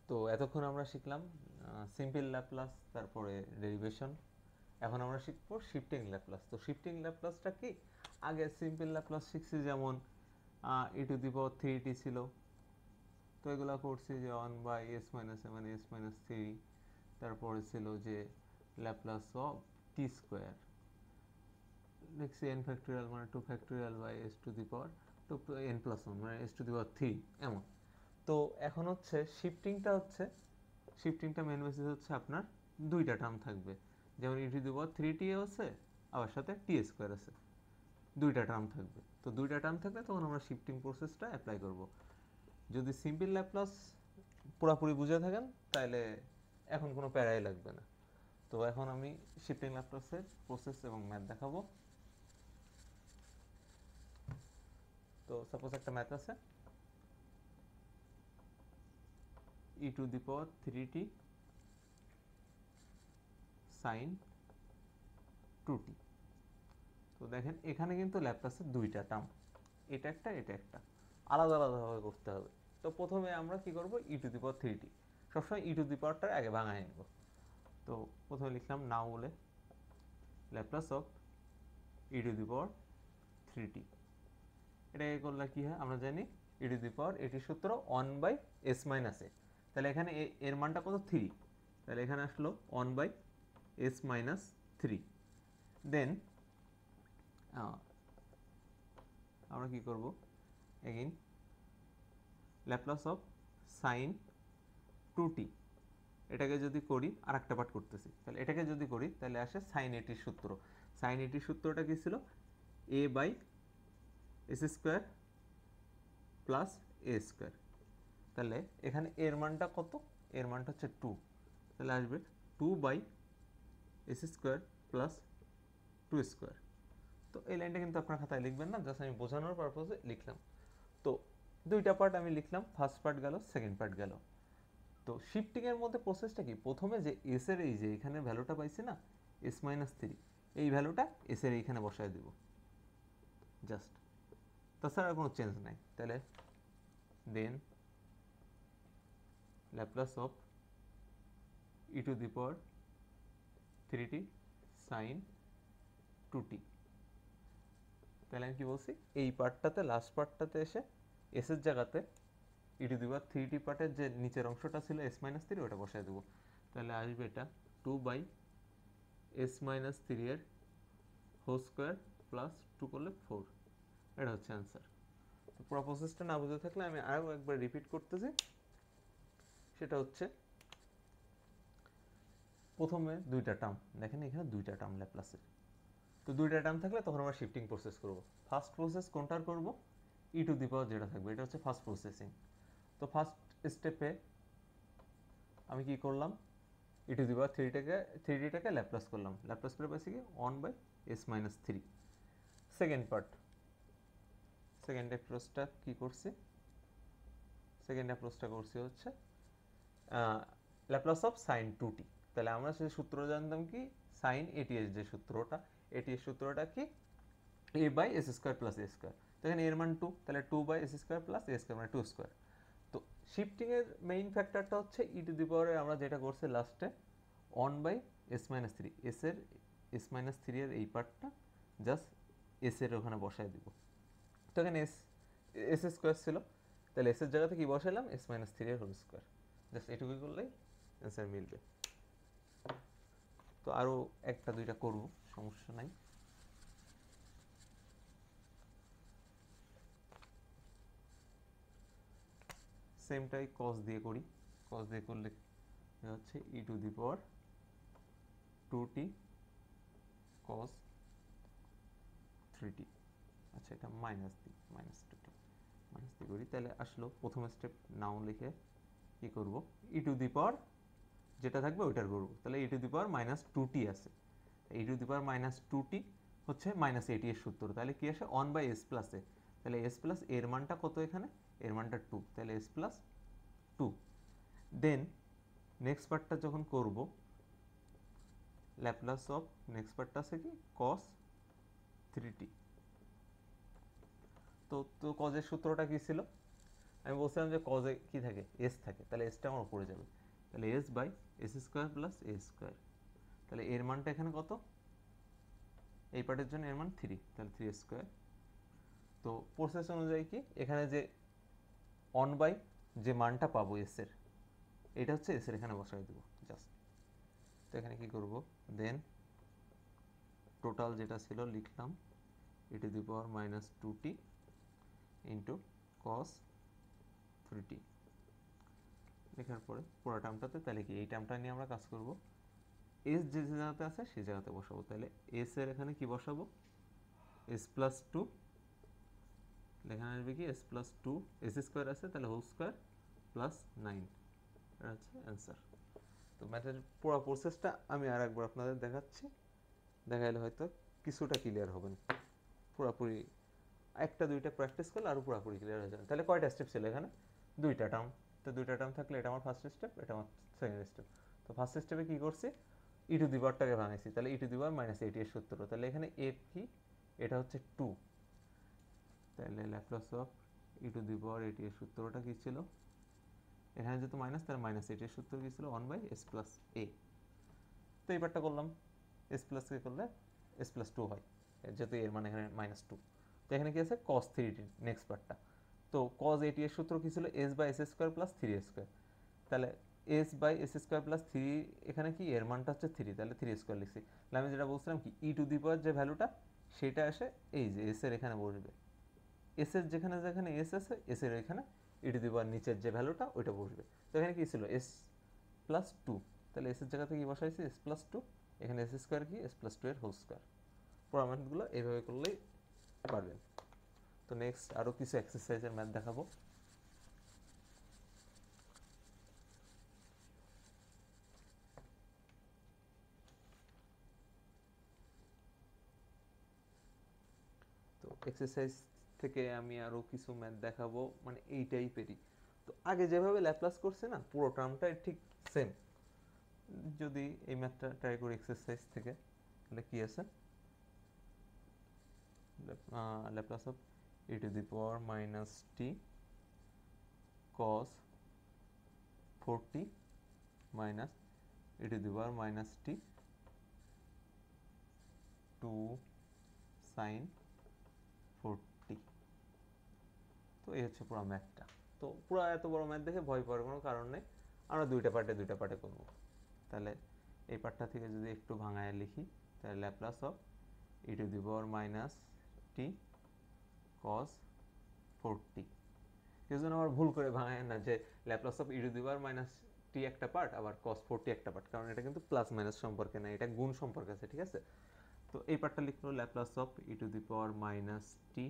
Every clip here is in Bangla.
তো এতক্ষণ আমরা শিখলাম সিম্পল ল্যাপ্লাস, তারপরে ডেরিভেশন। এখন আমরা শিখবো শিফটিং ল্যাপ্লাস। তো শিফটিং ল্যাপ্লাসটা কি? আগে সিম্পল ল্যাপ্লাস শিখছি, যেমন e⁻3t ছিল, তো এগুলো করছি যে 1/s−1 s−3। তারপরে ছিল যে ল্যাপ্লাস অফ টি স্কোয়ার, লিখছি n ফ্যাক্টোরিয়াল মানে 2 ফ্যাক্টোরিয়াল বাই s⁻2n+1 মানে s⁻3 এমন। তো এখন হচ্ছে শিফটিংটা মেন বেসিস হচ্ছে আপনার দুইটা টার্ম থাকবে, যেমন e⁻3t আছে, আবার সাথে টি স্কোয়ার আছে, দুইটা টার্ম থাকবে। তো দুইটা টার্ম থাকলে তখন আমরা শিফটিং প্রসেসটা অ্যাপ্লাই করব। যদি সিম্পল ল্যাপ্লাস পুরোপুরি বুঝে থাকেন তাহলে এখন কোনো প্যারাই লাগবে না। তো এখন আমি শিফটিং ল্যাপ্লাসের প্রসেস এবং ম্যাথ দেখাবো। তো সাপোজ একটা ম্যাথ আছে, e⁻3t sin 2t। তো দেখেন এখানে কিন্তু ল্যাপ্লাসের দুইটা টার্ম, এটা একটা এটা একটা, আলাদা আলাদাভাবে করতে হবে। তো প্রথমে আমরা কি করব, e⁻3t, সবসময় e⁻টার আগে ভাঙায় নেব। তো প্রথমে লিখলাম নাও বলে ল্যাপ্লাস অফ e⁻3t। এটাকে করলে কি হয় আমরা জানি, এটির সূত্র 1/s−a। তাহলে এখানে এর মানটা কত, 3, তাহলে এখানে আসলো 1/s−3। দেন আমরা কি করব, again Laplace of sign 2t। এটাকে যদি করি, আর একটা পার্ট করতেছি, তাহলে এটাকে যদি করি তাহলে আসে সাইন এটির সূত্র। সাইন এটির সূত্রটা কি ছিল, a/s² প্লাস a²। তাহলে এখানে এর মানটা কত, এর মানটা হচ্ছে 2, তাহলে আসবে 2/s² প্লাস 2²। তো এই লাইনটা কিন্তু আপনার খাতায় লিখবেন না, জাস্ট আমি বোঝানোর পারপোজে লিখলাম। তো দুইটা পার্ট আমি লিখলাম, ফার্স্ট পার্ট গেল, সেকেন্ড পার্ট গেল। তো শিফটিংয়ের মধ্যে প্রসেসটা কি, প্রথমে যে এস এর এই যে এখানে ভ্যালুটা পাইছি না, s−3, এই ভ্যালুটা এস এর এইখানে বসায় দেব জাস্ট, তাছাড়া কোনো চেঞ্জ নাই। তাহলে দেন Laplace of e⁻3t sin 2t। তাহলে আমি কি বলছি, এই পার্টটাতে, লাস্ট পার্টটাতে এসে এস এর জায়গাতে e⁻3t পার্টের যে নিচের অংশটা ছিল s−3, ওটা বসায় দেবো। তাহলে আসবে এটা 2/s−3 এর হোল স্কোয়ার প্লাস 2 করলে 4। এটা হচ্ছে অ্যান্সার। তো পুরো প্রসেসটা না বুঝে থাকলে আমি আরও একবার রিপিট করতেছি। সেটা হচ্ছে প্রথমে দুইটা টার্ম, দেখেন এখানে দুইটা টার্ম ল্যাপ্লাসের। তো দুইটা টার্ম থাকলে তখন আমরা শিফটিং প্রসেস করব। ফার্স্ট প্রসেস কোনটার করব, e⁻, যেটা থাকবে এটা হচ্ছে ফার্স্ট প্রসেসিং। তো ফার্স্ট স্টেপে আমি কি করলাম, e⁻3টাকে ল্যাপ্লাস করলাম, ল্যাপ্লাস করে পাইছি কি 1/s−3। সেকেন্ড পার্ট, সেকেন্ড অ্যাপ্রোচটা কি করছি, সেকেন্ড অ্যাপ্রোচটা করছি হচ্ছে ল্যাপ্লাস অফ সাইন 2t। তাহলে আমরা সেই সূত্র জানতাম কি, সাইন এটিএস যে সূত্রটা, এটিএস সূত্রটা কি, a/s² প্লাস a²। তো এখানে এর মান 2, তাহলে 2/s² প্লাস a² মানে 2²। তো শিফটিংয়ের মেইন ফ্যাক্টরটা হচ্ছে e⁻, আমরা যেটা করছি লাস্টে 1/s−3, এস এর s−3 এর এই পার্টটা জাস্ট এস এর ওখানে বসায় দিব। তো এখানে s² ছিল, তাহলে এস এর জায়গাতে কি বসাইলাম, s−3 এর হোল স্কোয়ার। জাস্ট এটুকুই করলেই অ্যান্সার মিলবে। তো আরও একটা দুইটা করব, সমস্যা নাই। সেমটাই কস দিয়ে করি, কস দিয়ে করলে হচ্ছে e⁻2t cos 3t। আচ্ছা এটা মাইনাস দিই, -2t মাইনাস দিয়ে করি, তাহলে আসলো প্রথম স্টেপ নাও লিখে কি করব, e⁻, যেটা থাকবে ওইটার করবো। তাহলে e⁻−2t আছে, e⁻−2t হচ্ছে -80 এর সূত্র, তাহলে কি আসে 1/s+a। তাহলে s প্লাস এর মানটা কত, এখানে এর মানটা 2, তাহলে s+2। দেন নেক্সট পার্টটা যখন করব, ল্যাপ্লাস অফ নেক্সট পার্টটা আছে কি cos 3t। তো কজের সূত্রটা কি ছিল, আমি বলছিলাম যে কজে কি থাকে, এস থাকে, তাহলে এসটা আমার উপরে যাবে, তাহলে S by S square plus A square. তাহলে এর মানটা এখানে কত, এই পার্টের জন্য এর মান 3, তাহলে 3 স্কোয়ার। তো প্রসেস অনুযায়ী কি এখানে যে অন বাই যে মানটা পাবো এস এর, এটা হচ্ছে এস এর এখানে বসাই দেবো জাস্ট। তো এখানে কি করব, দেন টোটাল যেটা ছিল লিখলাম e two the power minus 2t into cos 3t। লেখার পরে পুরো টার্মটাতে তাহলে কি এই টার্মটা নিয়ে আমরা কাজ করব, এস যে জায়গাতে আছে সেই জায়গাতে বসাবো। তাহলে এস এর এখানে কি বসাবো, এস প্লাস 2, এখানে আসবে কি এস প্লাস 2, এস স্কোয়ার আছে তাহলে হোল স্কোয়ার প্লাস 9, এটা হচ্ছে অ্যান্সার। তো ম্যাথের পুরো প্রসেসটা আমি আর একবার আপনাদের দেখাচ্ছি, দেখাইলে হয়তো কিছুটা ক্লিয়ার হবেন। পুরোপুরি একটা দুইটা প্র্যাকটিস করলে আরও পুরোপুরি ক্লিয়ার হয়ে যাবে। তাহলে কয়টা স্টেপ ছিল এখানে, দুইটা টার্ম। তো দুইটা টার্ম থাকলে এটা আমার ফার্স্ট স্টেপ, এটা আমার সেকেন্ড স্টেপ। তো ফার্স্ট স্টেপে কী করছি, ই টু দি পাওয়ারটাকে ভাঙাইছি, তাহলে ই টু দি পাওয়ার মাইনাস 80 এর সূত্র, তাহলে এখানে এ কি, এটা হচ্ছে 2, তাহলে Laplace of E to the power 80 এর সূত্রটা কী ছিল, এখানে যেহেতু মাইনাস তাহলে মাইনাস 80 এর সূত্র কী ছিল, 1 বাই এস প্লাস এ। তো এই পার্টটা করলাম, এস প্লাস কে করলে এস প্লাস 2 হয়, যেহেতু এর মানে এখানে মাইনাস 2। তো এখানে কি আছে cos 3t, নেক্সট পার্টটা। তো cos 80 এর সূত্র কি ছিল, s by S square plus 3 square. তাহলে s by S square plus 3, এখানে কি এর মানটা হচ্ছে 3, তাহলে 3 স্কোয়ার লিখছি। তাহলে আমি যেটা বলছিলাম কি ই টু দি পাওয়ার যে ভ্যালুটা সেটা আসে এই যে এস এর এখানে বসবে, এস এর যেখানে যেখানে এস আছে এস এর এখানে ই টু দি পাওয়ার নিচের যে ভ্যালুটা ওইটা বসবে। তো এখানে কি ছিল এস প্লাস 2, তাহলে এস এর জায়গাতে কি বসাইছি এস প্লাস 2, এখানে এস স্কোয়ার কি এস প্লাস 2 এর হোল স্কোয়ার। পুরো ম্যাথগুলো এইভাবে করলেই পারবেন। তো নেক্সট আরও কিছু এক্সারসাইজের ম্যাথ দেখাবো। তো এক্সারসাইজ থেকে আমি আরও কিছু ম্যাথ দেখাবো, মানে এই টাইপেরই। তো আগে যেভাবে ল্যাপ্লাস করছে না পুরো টার্মটাই ঠিক সেম। যদি এই ম্যাথটা ট্রাই করি এক্সারসাইজ থেকে, তাহলে কি আছে, Laplace of E to the power minus T cos 4t minus E to the power minus T 2 sine 4t। তো এই হচ্ছে পুরো ম্যাথটা। তো পুরো এত বড় ম্যাথ দেখে ভয় পাওয়ার কোনো কারণ নেই, আমরা দুইটা পার্টে করবো। তাহলে এই পার্টটা থেকে যদি একটু ভাঙায় লিখি, তাহলে Laplace of E to the power minus T cos 4t। কেউ যেন আবার ভুল করে ভাঙায় না যে Laplace of E to the power minus t একটা পার্ট আবার কস 4t একটা পার্ট, কারণ এটা কিন্তু প্লাস মাইনাস সম্পর্কে না, এটা গুণ সম্পর্কে আছে, ঠিক আছে। তো এই পার্টটা লিখলো Laplace of E to the power minus T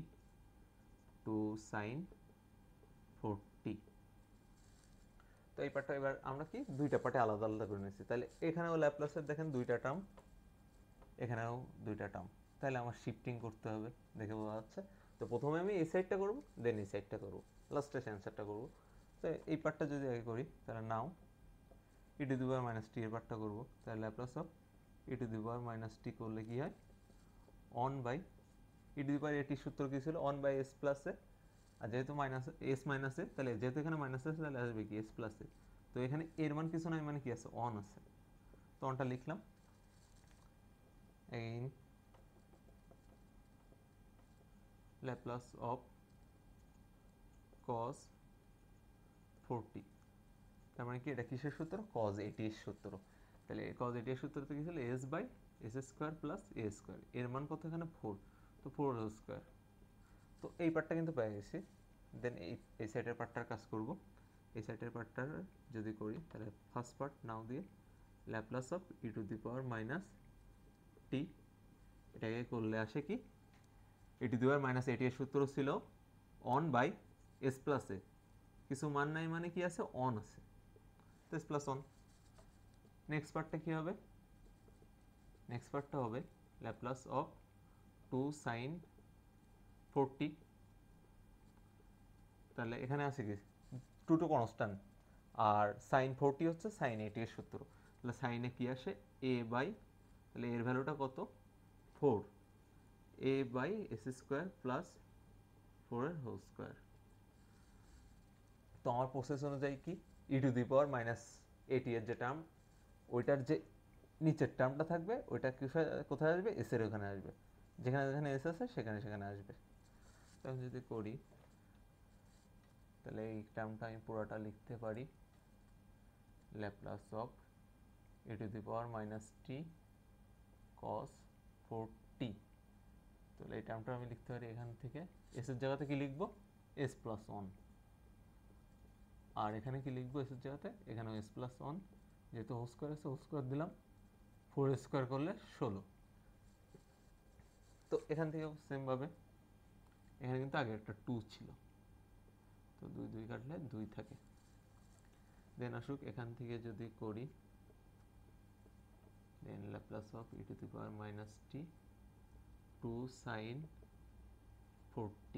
2 sine 4t। তো এই পার্টটা এবার আমরা কি দুইটা পার্টে আলাদা আলাদা করে নিয়েছি। তাহলে এখানেও ল্যাপ্লাসের দেখেন দুইটা টার্ম, এখানেও দুইটা টার্ম, তাহলে আমার শিফটিং করতে হবে, দেখে বোঝা যাচ্ছে। তো প্রথমে আমি এই সাইডটা করবো, দেন এই সাইডটা করবো, লাস্টে অ্যান্সারটা করবো। তো এই পার্টটা যদি আগে করি, তাহলে নাও ই টু দি পাওয়ার মাইনাস টি এর পার্টটা করবো, তাহলে Laplace of E to the power minus t করলে কি হয়, one by e to the power এটির সূত্র কি ছিল, one by S plus a, আর যেহেতু মাইনাস এস মাইনাস এ, তাহলে যেহেতু এখানে মাইনাস আছে তাহলে আসবে কি এস প্লাস এ। তো এখানে এর মান কিছু নয়, মানে কি আছে অন আছে, তো অনটা লিখলাম। Again Laplace of cos 4t, তার মানে কি এটা কিসের সূত্র, cos 80 এর সূত্র। তাহলে cos 80 এর সূত্রতে কি ছিল, s by S square plus A square, এর মান কত এখানে 4, তো 4 হোল স্কোয়ার। তো এই পার্টটা কিন্তু পেয়ে গেছি। দেন এই সাইডের পার্টটার কাজ করব। এই সাইডের পার্টটার যদি করি, তাহলে ফার্স্ট পার্ট নাও দিয়ে Laplace of E to the power minus t, এটাকে করলে আসে কি ই টু দি পাওয়ার মাইনাস 80 এর সূত্র ছিল অন বাই এস প্লাস এ, কিছু মান নাই মানে কি আছে অন আছে, তো এস প্লাস অন। নেক্সট পার্টটা কি হবে, নেক্সট পার্টটা হবে ল্যাপ্লাস অফ 2 সাইন 4t, তাহলে এখানে আছে কি 2 তো কনস্ট্যান্ট, আর সাইন 4t হচ্ছে সাইন 80 এর সূত্র, তাহলে সাইনে কি আসে এ বাই, তাহলে এর ভ্যালুটা কত 4, এ বাই এস স্কোয়ার প্লাস 4 এর হোল স্কোয়ার। আমার প্রসেস অনুযায়ী কি ই টু দি পাওয়ার মাইনাস এটি এর যে টার্ম ওইটার যে নিচের টার্মটা থাকবে ওইটা কোথায় আসবে, এস এর ওখানে আসবে, যেখানে যেখানে এস আছে সেখানে সেখানে আসবে। তখন যদি করি তাহলে এই টার্মটা আমি পুরোটা লিখতে পারি Laplace of E to the power minus T cos 4t। তাহলে এই টার্মটা আমি লিখতে পারি এখান থেকে এস এর জায়গাতে কি লিখবো, এস প্লাস 1, আর এখানে কি লিখবো এস এর জায়গাতে, এখানেও এস প্লাস 1, যেহেতু হোল স্কোয়ার আছে হোল স্কোয়ার দিলাম, 4 স্কোয়ার করলে 16। তো এখান থেকেও সেমভাবে এখানে কিন্তু আগে একটা 2 ছিল, তো 2 2 কাটলে 2 থাকে। দেন আসুক এখান থেকে যদি করি then Laplace of E to the power minus T 2 sine 4t,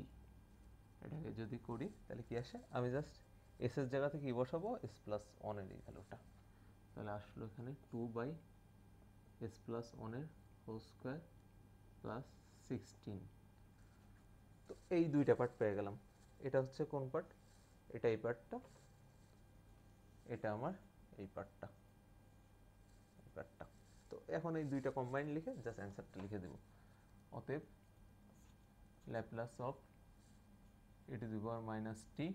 এটাকে যদি করি তাহলে কি আসে, আমি জাস্ট এস এর জায়গাতে কি বসাবো, এস প্লাস 1 এর এই ভ্যালুটা, তাহলে আসলো এখানে 2 বাই এস প্লাস 1 এর হোল স্কোয়ার প্লাস 16। তো এই দুইটা পার্ট পেয়ে গেলাম। এটা হচ্ছে কোন পার্ট, এটা এই পার্টটা, এটা আমার এই পার্টটা, এই পার্টটা। তো এখন এই দুইটা কম্বাইন লিখে জাস্ট অ্যান্সারটা লিখে দেব। অতএব Laplace of E to the power minus T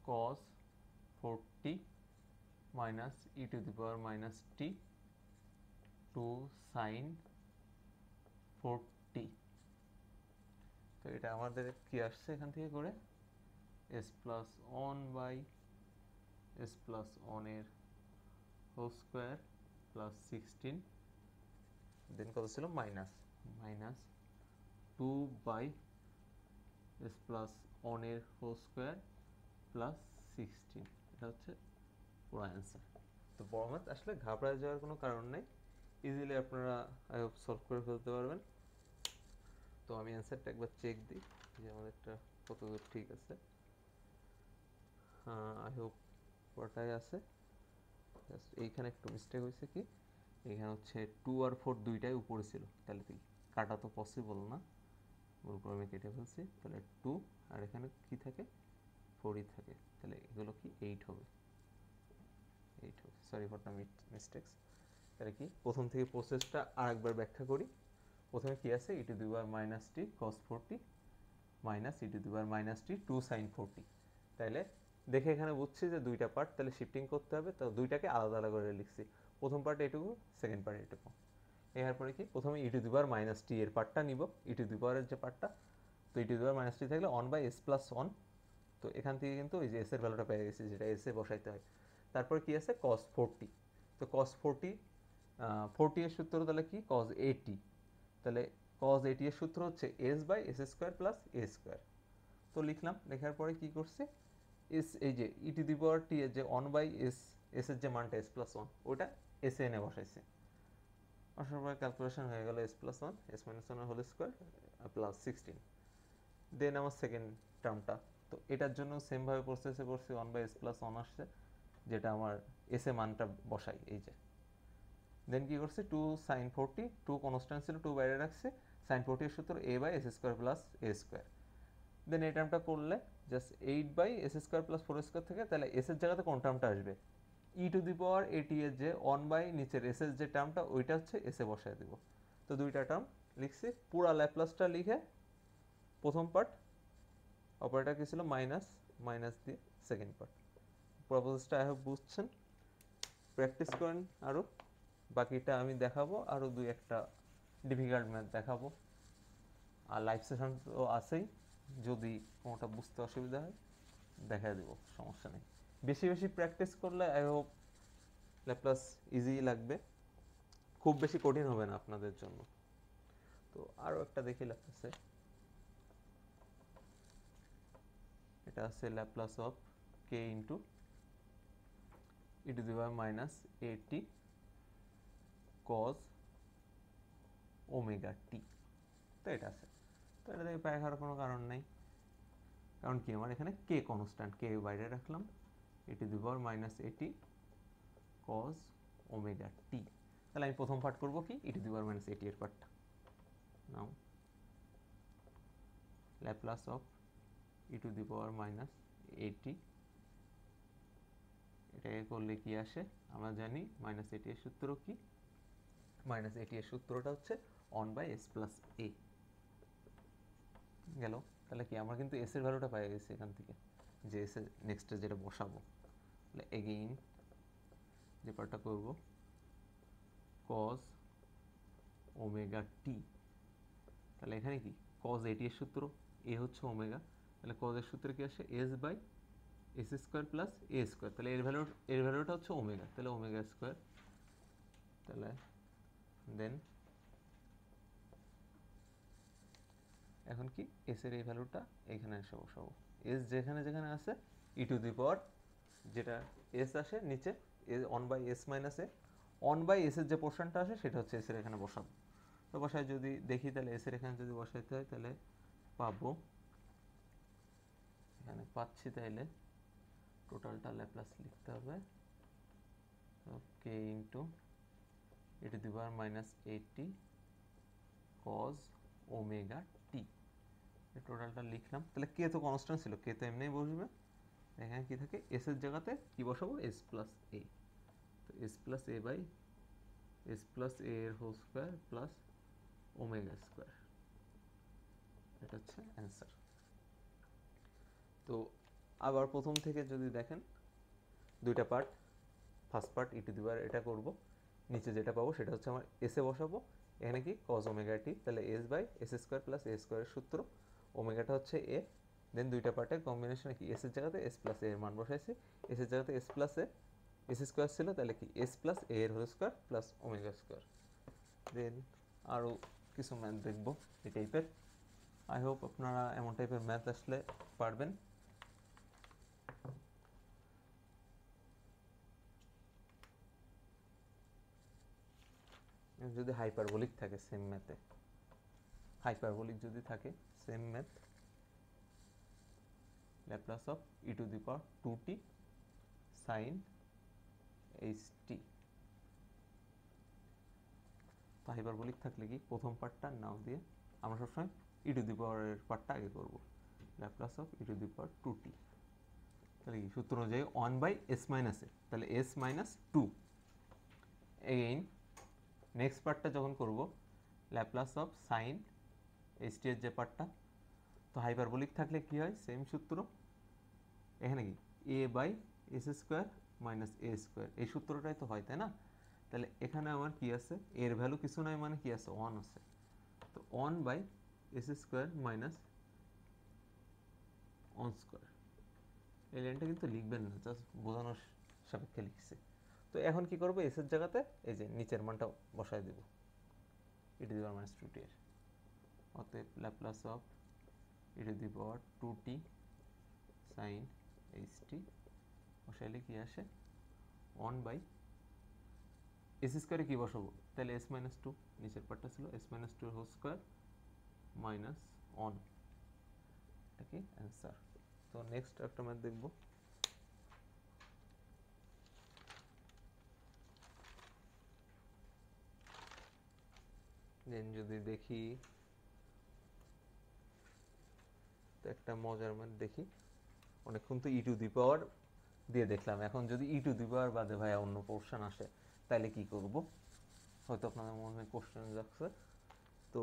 cos 4t minus E to the power minus T 2 sin 4t। তো এটা আমাদের কি আসছে এখান থেকে করে, s plus 1 by s plus 1 এর হোল স্কোয়ার প্লাস 16, দেন কত ছিল minus minus 2 by s plus 1 এর হোল স্কোয়ার প্লাস 16। এটা হচ্ছে পুরো অ্যান্সার। তো বড় ম্যাথ আসলে ঘাবড়ায় যাওয়ার কোনো কারণ নেই, ইজিলি আপনারা আই হোপ সলভ করে ফেলতে পারবেন। তো আমি অ্যান্সারটা একবার চেক দিই যে আমাদেরটা কতদূর ঠিক আছে। আই হোপ পুরোটাই আছে, জাস্ট এইখানে একটু মিস্টেক হয়েছে, কি এইখানে হচ্ছে 2 আর 4 দুইটাই উপরে ছিল, তাহলে তুই কাটা তো পসিবল না, ভুল করে আমি কেটে ফেলছি। তাহলে 2 আর এখানে কি থাকে 4ই থাকে, তাহলে এগুলো কি 8 হবে, 8 হবে, সরি ফর দ্য মিস্টেক্স। তাহলে কি প্রথম থেকে প্রসেসটা আরেকবার ব্যাখ্যা করি। প্রথমে কি আছে e to the power minus T cos 4t minus E to the power minus T 2 sine 4t। তাহলে দেখে এখানে বুঝছি যে দুইটা পার্ট, তাহলে শিফটিং করতে হবে, তো দুইটাকে আলাদা আলাদা করে লিখছি। প্রথম পার্ট এটুকু, সেকেন্ড পার্ট এটুকু। এরপরে কি প্রথমে ই টু দি পাওয়ার মাইনাস টি এর পার্টটা নিব, ই টু দি পাওয়ারের যে পার্টটা, তো ই টু দি পাওয়ার মাইনাস টি থাকলে 1 বাই এস প্লাস 1। তো এখান থেকে কিন্তু ওই যে এস এর ভ্যালুটা পেয়ে গেছি, যেটা এস এ বসাইতে হয়। তারপর কি আছে cos 4t, তো cos 4t 4t এর সূত্র তাহলে কি cos 8t, তাহলে cos 8t এর সূত্র হচ্ছে s by S square plus A square. তো লিখলাম, লেখার পরে কি করছি, এস এই যে ই টু দি পাওয়ার টি এর যে 1 বাই এস, এস এর যে মানটা এস প্লাস 1 ওটা এস এনে বসাইছি, বসার পরে ক্যালকুলেশন হয়ে গেল S plus 1 S minus 1 whole square plus 16। Then আমার সেকেন্ড টার্মটা, তো এটার জন্য সেমভাবে প্রসেসে করছি, 1 বাই এস প্লাস 1 আসছে, যেটা আমার এস এ মানটা বসাই এই যে। দেন কি করছি 2 সাইন 40, 2 কনস্ট্যান্ট ছিল 2 বাইরে রাখছে, সাইন 40 এর সূত্র a by S square plus A square. Then এই টার্মটা করলে just 8 by S square plus 4 square থেকে, তাহলে এস এর জায়গাতে কোন টার্মটা আসবে, ই টু দি পাওয়ার এটি এর যে 1 বাই নিচের এস এর যে টার্মটা ওইটা হচ্ছে এসে বসায় দেব। তো দুইটা টার্ম লিখছি, পুরা ল্যাপ্লাসটা লিখে প্রথম পার্ট, অপারেটর কি ছিল মাইনাস, মাইনাস দিয়ে সেকেন্ড পার্ট। পুরো প্রসেসটা আই হোপ বুঝছেন, প্র্যাকটিস করেন আরও, বাকিটা আমি দেখাবো, আরও দুই একটা ডিফিকাল্ট ম্যাথ দেখাবো, আর লাইভ সেশন তো আছেই, যদি কোনোটা বুঝতে অসুবিধা হয় দেখা দেবো, সমস্যা নেই। বেশি বেশি প্র্যাকটিস করলে আই হোপ ল্যাপ্লাস ইজি লাগবে, খুব বেশি কঠিন হবে না আপনাদের জন্য। তো আরও একটা দেখি ল্যাপ্লাসে, এটা আছে Laplace of K into e to the power minus এটি কজ ওমেগা টি। তো এটা আছে, তো এটা থেকে প্যাক হওয়ার কোনো কারণ নেই, কারণ কি আমার এখানে কে কনস্ট্যান্ট, কে বাইরে রাখলাম, ই টু দি পাওয়ার মাইনাস এটি কজ ওমেগা টি। তাহলে আমি প্রথম পার্ট করবো কি ই টু দি পাওয়ার মাইনাস এটি এর পার্টটা, now Laplace of E to the power minus 80, এটাকে করলে কি আসে আমরা জানি মাইনাস 80 এর সূত্র কি, মাইনাস 80 এর সূত্রটা হচ্ছে 1/s প্লাস a গেল। তাহলে কি আমরা কিন্তু s এর ভ্যালুটা পেয়ে গেছি এখান থেকে, যে s এর নেক্সটে যেটা বসাবো। তাহলে এগেইন যে পার্টটা করব cos ওমেগা t, তাহলে এখানে কি cos 80 এর সূত্র, a হচ্ছে ওমেগা, তাহলে cos এর সূত্র কি আসে s by S square plus A square, তাহলে এর ভ্যালুটা হচ্ছে ওমেগা, তাহলে ওমেগা স্কোয়ার। তাহলে দেন এখন কি এস এর এই ভ্যালুটা এখানে এসে বসাবো, এস যেখানে যেখানে আছে ই টু দি পাওয়ার যেটা এস আসে নিচে 1/s মাইনাস এ, 1/s এর যে পোর্শনটা আসে সেটা হচ্ছে এস এর এখানে বসাবো। তো বসায় যদি দেখি তাহলে এস এর এখানে যদি বসাইতে হয় তাহলে পাবো, এখানে পাচ্ছি, তাইলে টোটালটা ল্যাপ্লাস লিখতে হবে k into e to the power minus 80 cos omega t, টোটালটা লিখলাম। তাহলে কে তো কনস্ট্যান্ট ছিল, কে তো এমনিই বসবে, এখানে কি থাকে এস এর জায়গাতে কি বসাবো এস প্লাস এ, তো s plus a by S plus a এর whole square plus omega square, এটা হচ্ছে অ্যান্সার। তো আবার প্রথম থেকে যদি দেখেন দুইটা part, first part e to the power এটা করব, নিচে যেটা পাবো সেটা হচ্ছে আমার এসে বসাবো, এখানে কি cos ওমেগা টি, তাহলে S by S square plus a স্কোয়ারের সূত্র, ওমেগাটা হচ্ছে এ, দেন দুইটা পার্টের কম্বিনেশনে কি এস এর জায়গাতে এস প্লাস এর মান বসাইছি, এস এর জায়গাতে এস প্লাস এস স্কোয়ার ছিল, তাহলে কি এস প্লাস এ এর whole square plus omega square. Then আরও কিছু ম্যাথ দেখবো এই টাইপের, আই হোপ আপনারা এমন টাইপের ম্যাথ আসলে পারবেন। যদি হাইপারবোলিক থাকে সেম ম্যাথে, হাইপারবোলিক যদি থাকে same math, Laplace of E to the power 2t sine ht। তো হাইপারবোলিক থাকলে কি প্রথম পার্টটা নাও দিয়ে আমরা সবসময় ই টু দি পাওয়ারের পার্টটা আগে করব, Laplace of E to the power 2t, তাহলে কি সূত্র অনুযায়ী 1/s মাইনাস এ, তাহলে s মাইনাস 2, এগেইন নেক্সট পার্টটা যখন করব ল্যাপ্লাস অফ সাইন ht এর যে পার্টটা, তো হাইপারবোলিক থাকলে কি হয় সেম সূত্র, এখানে কি a by S square minus A square, এই সূত্রটাই তো হয় তাই না। তাহলে এখানে আমার কি আছে এর ভ্যালু কিছু নাই মানে কি আছে 1 আছে, তো 1/s স্কোয়ার মাইনাস 1 স্কোয়ার, এই লাইনটা কিন্তু লিখবেন না, জাস্ট বোঝানোর সাপেক্ষে লিখছে। তো এখন কি করবো এস এর জায়গাতে এই যে নিচের মানটা বসায় দেব ই to the power minus 2t এর, অতএব Laplace of E to the power 2t sine ht বসাইলে কি আসে 1/s স্কোয়ারে কি বসাবো, তাহলে s মাইনাস 2, নিচের পার্টটা ছিল s minus 2 whole square minus 1, এটা কি অ্যান্সার। তো নেক্সট একটা ম্যাথ দেখবো, দেন যদি দেখি তো একটা মজার ম্যাথ দেখি, অনেকক্ষণ তো ই টু দি পাওয়ার দিয়ে দেখলাম, এখন যদি ই টু দি পাওয়ার বাদে ভাই অন্য পোর্শন আসে তাহলে কি করব, হয়তো আপনাদের মনে কোশ্চেন যাচ্ছে, তো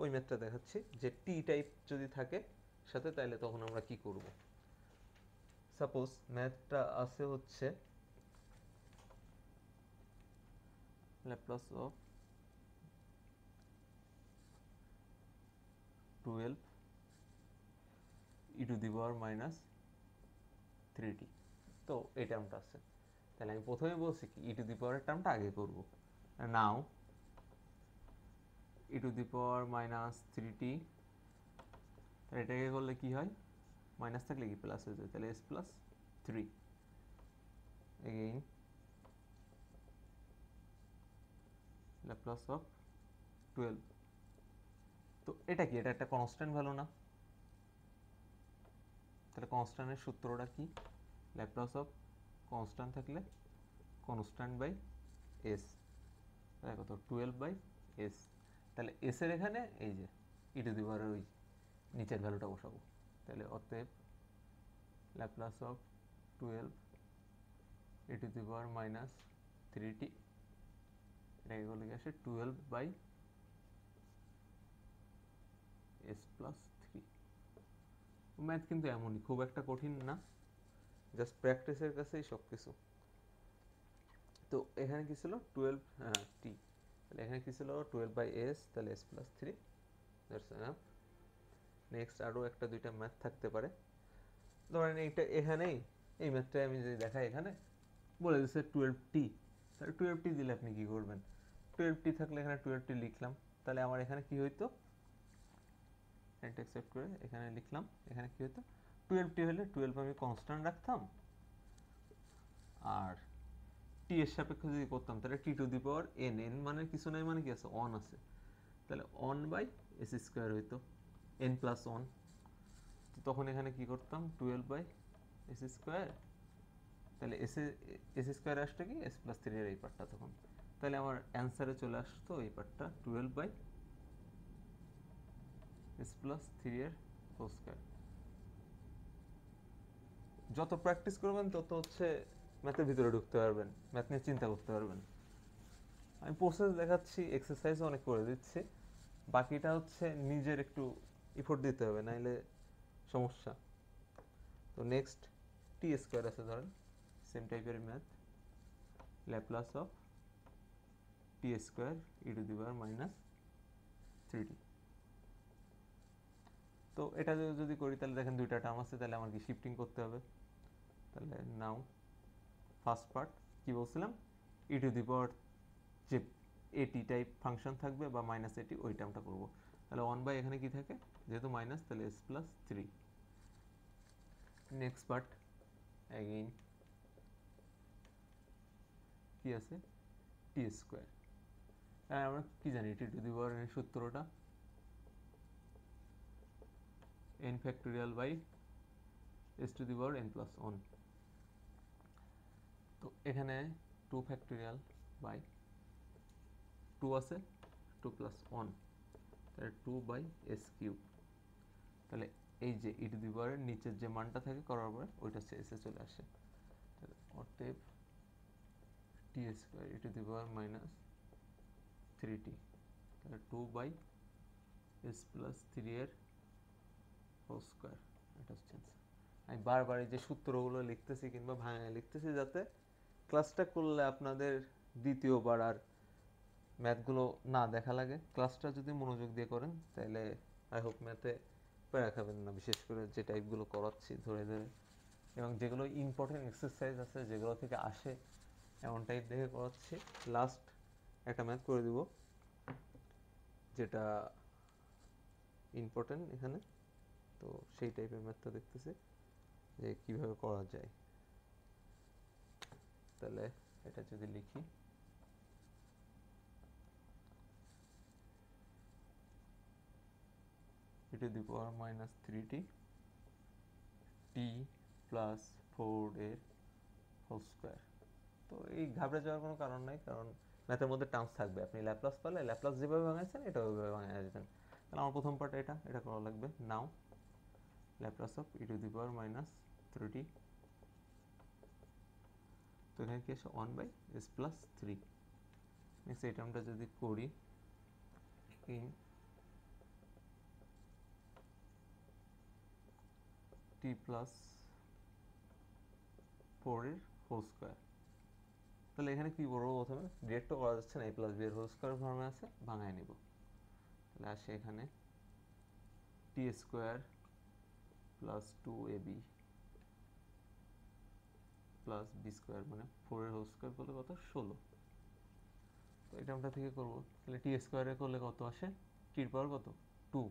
ওই ম্যাথটা দেখাচ্ছি যে টি টাইপ যদি থাকে সাথে তাহলে তখন আমরা কি করব। সাপোজ ম্যাথটা আছে হচ্ছে Laplace of 12 E to the power minus 3t, তো এই টার্মটা আছে, তাহলে আমি প্রথমে বলছি কি ই টু দি পাওয়ারের টার্মটা আগে করব, নাও ই to the power minus 3t, তাহলে এটাকে করলে কি হয় মাইনাস থাকলে কি প্লাস হয়ে যায়, তাহলে s plus 3, again Laplace of 12, তো এটা কি এটা একটা কনস্ট্যান্ট ভ্যালু না, তাহলে কনস্ট্যান্টের সূত্রটা কি ল্যাপ্লাস অফ কনস্ট্যান্ট থাকলে কনস্ট্যান্ট বাই এস, তাহলে কত 12/s, তাহলে এস এর এখানে এই যে ই টু দি পাওয়ারের ওই নিচের ভ্যালুটা বসাবো, তাহলে অতএব Laplace of 12 e two the power minus 3t, এটাকে বলে কি আসে 12 বাই s প্লাস 3। ম্যাথ কিন্তু এমনই, খুব একটা কঠিন না, জাস্ট প্র্যাকটিসের কাছেই সব কিছু। তো এখানে কি ছিল 12 t, তাহলে এখানে কি ছিল 12 বাই s, তাহলে s plus 3, that's enough. Next আরও একটা দুইটা ম্যাথ থাকতে পারে, ধরেন এইটা এখানেই, এই ম্যাথটা আমি যদি দেখাই এখানে বলে দিচ্ছে 12t, তাহলে 12t দিলে আপনি কি করবেন, 12t থাকলে এখানে 12t লিখলাম, তাহলে আমার এখানে কি হইতো, এটা অ্যাকসেপ্ট করে এখানে লিখলাম, এখানে কি হতো 12t হলে 12 আমি কনস্ট্যান্ট রাখতাম, আর t এর সাপেক্ষে যদি করতাম তাহলে t two the power n, n মানে কিছু নাই, মানে কি আছে 1 আছে, তাহলে 1 বাই s স্কয়ার হইতো n প্লাস 1। তো তখন এখানে কি করতাম 12 বাই s স্কয়ার, তাহলে s স্কয়ার আসতো কি s প্লাস 3 এর এই পার্টটা, তখন তাহলে আমার অ্যান্সারে চলে আসতো এই পার্টটা 12 বাই s প্লাস 3 এর হোল স্কয়ার। যত প্র্যাকটিস করবেন তত হচ্ছে ম্যাথের ভিতরে ঢুকতে পারবেন, ম্যাথ নিয়ে চিন্তা করতে পারবেন। আমি প্রসেস দেখাচ্ছি, এক্সারসাইজও অনেক করে দিচ্ছি, বাকিটা হচ্ছে নিজের একটু ইফোর্ট দিতে হবে, নাইলে সমস্যা। তো নেক্সট টি স্কোয়ার আছে, ধরেন সেম টাইপের math, Laplace of T square e to the power minus 3t। তো এটা যদি করি তাহলে দেখেন দুইটা টার্ম আছে, তাহলে আমার কি শিফটিং করতে হবে, তাহলে নাও ফার্স্ট পার্ট কি বলছিলাম, ই টু দি পাওয়ার যে এটি টাইপ ফাংশন থাকবে বা মাইনাস এটি, ওই টার্মটা করবো। তাহলে 1 বাই এখানে কি থাকে, যেহেতু মাইনাস তাহলে s plus 3। Next part again কি আছে টি স্কোয়ার, আমরা কি জানি টি টু দি পাওয়ার এর সূত্রটা n factorial by s to the power n plus 1। তো এখানে 2 ফ্যাক্টোরিয়াল বাই 2 আছে 2 প্লাস 1, তাহলে 2 বাই s কিউব, তাহলে এই যে ই টু দি পাওয়ারের নিচের যে মানটা থাকে করার পরে ওইটা হচ্ছে এসে চলে আসে, তাহলে অতএব t square e to the power minus 3t, তাহলে 2 বাই s প্লাস 3 এর হোল স্কোয়ার, এটা হচ্ছে অ্যান্সার। আমি বারবার এই যে সূত্রগুলো লিখতেছি কিংবা ভাঙায় লিখতেছি, যাতে ক্লাসটা করলে আপনাদের দ্বিতীয়বার আর ম্যাথগুলো না দেখা লাগে। ক্লাসটা যদি মনোযোগ দিয়ে করেন তাহলে আই হোপ ম্যাথে প্যারা খাবেন না, বিশেষ করে যে টাইপগুলো করাচ্ছি ধরে ধরে, এবং যেগুলো ইম্পর্টেন্ট এক্সারসাইজ আছে যেগুলো থেকে আসে এমন টাইপ দেখে করাচ্ছি। লাস্ট একটা ম্যাথ করে দিব যেটা ইম্পর্টেন্ট এখানে, তো সেই টাইপের ম্যাথটা দেখতেছি যে কীভাবে করা যায়। তাহলে এটা যদি লিখি e to the power minus 3t t plus 4 এর হোল স্কোয়ার। তো এই ঘাবড়ে যাওয়ার কোনো কারণ নাই, কারণ ম্যাথের মধ্যে টার্মস থাকবে, আপনি ল্যাপ্লাস পারলে ল্যাপ্লাস যেভাবে ভাঙাইছেন এটা ওইভাবে ভাঙাই দিতেন। তাহলে আমার প্রথম পার্ট এটা করা লাগবে, now Laplace of E to the power minus 3t, তো এখানে কি আসে 1 বাই এস প্লাস 3। নেক্সট এই টার্মটা যদি করি ইন টি প্লাস 4 এর হোল স্কোয়ার, তাহলে এখানে কি করবো, প্রথমে ডিরেক্ট তো করা যাচ্ছে না, a প্লাস b এর হোল স্কোয়ার ফর্মে আছে, ভাঙায় নিব। তাহলে আসে এখানে t square plus 2ab plus b square, মানে 4 এর হোল স্কোয়ার করলে কত 16। তো এটা আমরা থেকে করবো, তাহলে টি স্কোয়ারে করলে কত আসে, টির পাওয়ার কত 2,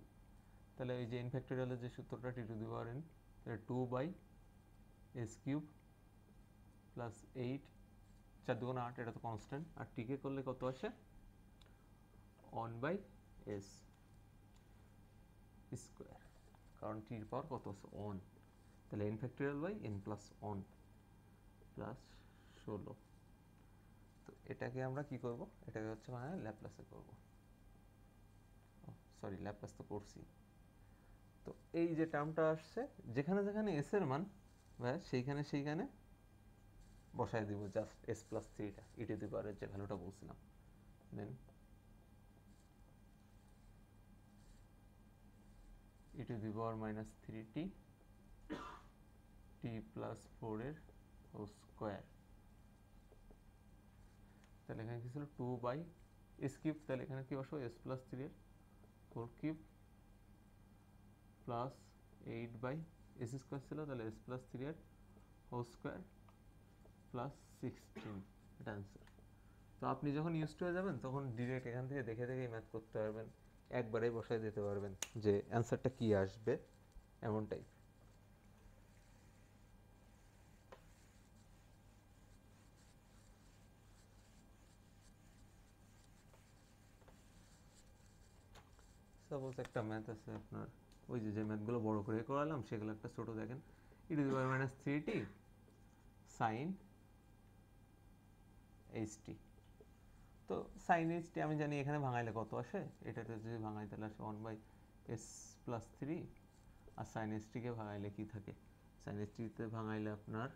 তাহলে এই যে n ফ্যাক্টোরিয়ালের যে সূত্রটা টি টু দি পাওয়ার n, তাহলে 2 বাই এস কিউব প্লাস 8, 4 2 8, এটা তো কনস্ট্যান্ট, আর টিকে করলে কত আসে 1 বাই এস স্কোয়ার, কারণ টির পাওয়ার কত আছে 1, তাহলে n factorial by n plus 1 plus 16। তো এটাকে আমরা কি করব, এটাকে হচ্ছে মানে ল্যাপ্লাসে করব, সরি ল্যাপ্লাস তো করছি। তো এই যে টার্মটা আসছে, যেখানে যেখানে এস এর মান ব্যাস সেইখানে বসায় দিব জাস্ট এস প্লাস থ্রিটা ই টু দি পাওয়ারের যে ভ্যালুটা বলছিলাম। Then e to the power minus three t t plus four এর হোল স্কোয়ার। তাহলে এখানে কি ছিল টু বাই এস কিউব, তাহলে এখানে কি বসবো এস প্লাস থ্রি এর four cube plus eight by S square ছিল, তাহলে এস প্লাস থ্রি এর হোল স্কোয়ার প্লাস 16, এটা অ্যান্সার। তো আপনি যখন ইউজড হয়ে যাবেন তখন ডিরেক্ট এখান থেকে দেখে দেখেই ম্যাথ করতে পারবেন, একবারেই বসায় দিতে পারবেন যে অ্যান্সারটা কি আসবে এমনটাই। সাপোজ একটা ম্যাথ আছে আপনার, ওই যে ম্যাথগুলো বড় করে করালাম সেগুলো একটা ছোট দেখেন, e to the power minus three t sine h t. তো সাইন এইচ টি আমি জানি এখানে ভাঙাইলে কত আসে, এটাতে যদি ভাঙাই তাহলে আসে one by S plus three, আর সাইন এইচ টিকে ভাঙাইলে কি থাকে, সাইন এইচ টিতে ভাঙাইলে আপনার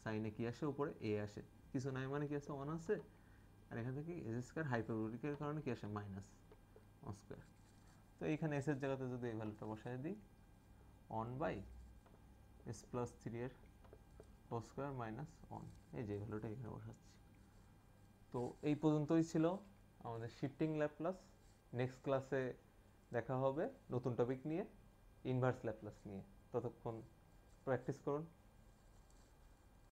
সাইনে কি আসে উপরে এ আসে, কিছু নাই মানে কি আছে ওয়ান আছে, আর এখান থেকে এস স্কোয়ার হাইপারবোলিকের কারণে কি আসে মাইনাস ওয়ান স্কোয়ার। তো এইখানে এস এর জায়গাতে যদি এই ভ্যালুটা বসাই দিই one by S plus three এর হোল স্কোয়ার মাইনাস ওয়ান, এই যে ভ্যালুটা এখানে বসাচ্ছি। তো এই পর্যন্তই ছিল আমাদের শিফটিং ল্যাপ্লাস। নেক্সট ক্লাসে দেখা হবে নতুন টপিক নিয়ে, ইনভার্স ল্যাপ্লাস নিয়ে। ততক্ষণ প্র্যাকটিস করুন।